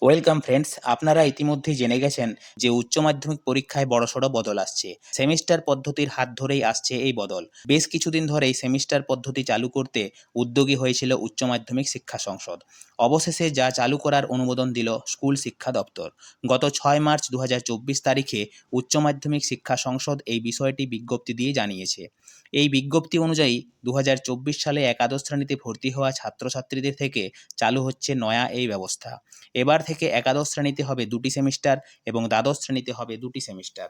Welcome friends, আপনারা ইতিমধ্যেই জেনে গেছেন যে উচ্চ মাধ্যমিক পরীক্ষায় বড়সড় বদল আসছে। সেমিস্টার পদ্ধতির হাত ধরেই আসছে এই বদল। বেশ কিছুদিন ধরেই সেমিস্টার পদ্ধতি চালু করতে উদ্যোগী হয়েছিল উচ্চ মাধ্যমিক শিক্ষা সংসদ। অবশেষে যা চালু করার অনুমোদন দিল স্কুল শিক্ষা দপ্তর। গত 6 মার্চ 2024 তারিখে উচ্চ মাধ্যমিক শিক্ষা সংসদ এই বিষয়টি বিজ্ঞপ্তি দিয়ে জানিয়েছে। এই বিজ্ঞপ্তি অনুযায়ী 2024 সালে একাদশ শ্রেণীতে ভর্তি হওয়া ছাত্রছাত্রীদের থেকে চালু হচ্ছে নয়া এই ব্যবস্থা। এবার থেকে একাদশ শ্রেণীতে হবে 2টি সেমিস্টার এবং দ্বাদশ শ্রেণীতে হবে 2টি সেমিস্টার।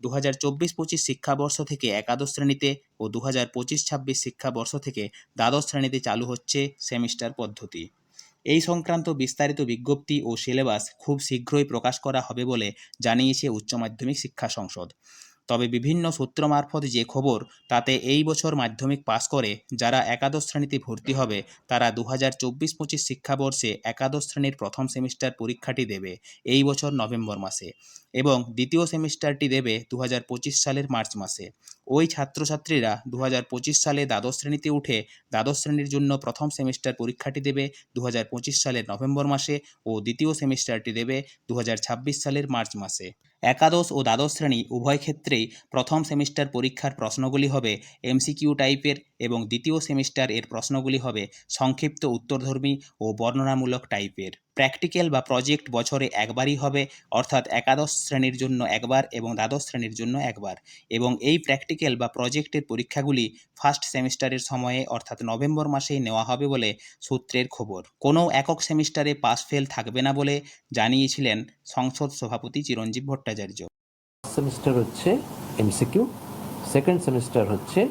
2024-25 শিক্ষাবর্ষ থেকে একাদশ শ্রেণীতে ও 2025-26 শিক্ষাবর্ষ থেকে দ্বাদশ শ্রেণীতে চালু হচ্ছে সেমিস্টার পদ্ধতি। এই সংক্রান্ত বিস্তারিত বিজ্ঞপ্তি ও সিলেবাস খুব শীঘ্রই প্রকাশ করা হবে বলে জানিয়েছে উচ্চ মাধ্যমিক শিক্ষা সংসদ। তবে বিভিন্ন সূত্র মারফত যে খবর, তাতে এই বছর মাধ্যমিক পাস করে যারা একাদশ শ্রেণীতে ভর্তি হবে তারা 2024-25 শিক্ষাবর্ষে একাদশ শ্রেণীর প্রথম সেমিস্টার পরীক্ষাটি দেবে এই বছর নভেম্বর মাসে এবং দ্বিতীয় সেমিস্টারটি দেবে 2025 সালের মার্চ মাসে। ওই ছাত্রছাত্রীরা 2025 সালে দ্বাদশ শ্রেণীতে উঠে দ্বাদশ শ্রেণীর জন্য প্রথম সেমিস্টার পরীক্ষাটি দেবে 2025 সালের নভেম্বর মাসে ও দ্বিতীয় সেমিস্টারটি দেবে 2026 সালের মার্চ মাসে। একাদশ ও দ্বাদশ শ্রেণী উভয় ক্ষেত্রেই প্রথম সেমিস্টার পরীক্ষার প্রশ্নগুলি হবে এমসিকিউ টাইপের এবং দ্বিতীয় সেমিস্টার এর প্রশ্নগুলি হবে সংক্ষিপ্ত উত্তরধর্মী ও বর্ণনামূলক টাইপের। প্র্যাকটিক্যাল বা প্রজেক্ট বছরে একবারই হবে, অর্থাৎ একাদশ শ্রেণীর জন্য একবার এবং দ্বাদশ শ্রেণীর জন্য একবার, এবং এই প্র্যাকটিক্যাল বা প্রজেক্টের পরীক্ষাগুলি ফার্স্ট সেমিস্টারের সময়ে অর্থাৎ নভেম্বর মাসেই নেওয়া হবে বলে সূত্রের খবর। কোনো একক সেমিস্টারে পাস ফেল থাকবে না বলে জানিয়েছিলেন সংসদ সভাপতি চিরঞ্জীব ভট্টাচার্য। সেমিস্টার হচ্ছে এমসিকিউ, সেকেন্ড সেমিস্টার হচ্ছে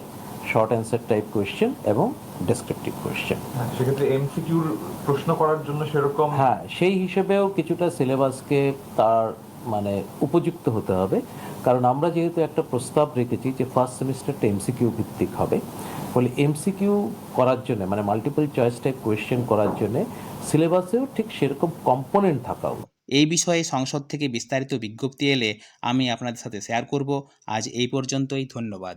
শর্ট অ্যান্সার টাইপ কোয়েশ্চেন এবং ডেসক্রিপটিভ কোয়েশ্চেন। সেক্ষেত্রে এমসিকিউর প্রশ্ন করার জন্য সেরকম সেই হিসেবেও কিছুটা সিলেবাসকে তার উপযুক্ত হতে হবে, কারণ আমরা যেহেতু একটা প্রস্তাব রেখেছি যে ফার্স্ট সেমিস্টারটা এমসিকিউ ভিত্তিক হবে, ফলে এমসিকিউ করার জন্য মাল্টিপল চয়েস টাইপ কোয়েশ্চেন করার জন্য সিলেবাসেও ঠিক সেরকম কম্পোনেন্ট থাকা উচিত। এই বিষয়ে সংসদ থেকে বিস্তারিত বিজ্ঞপ্তি এলে আমি আপনাদের সাথে শেয়ার করব। আজ এই পর্যন্তই, ধন্যবাদ।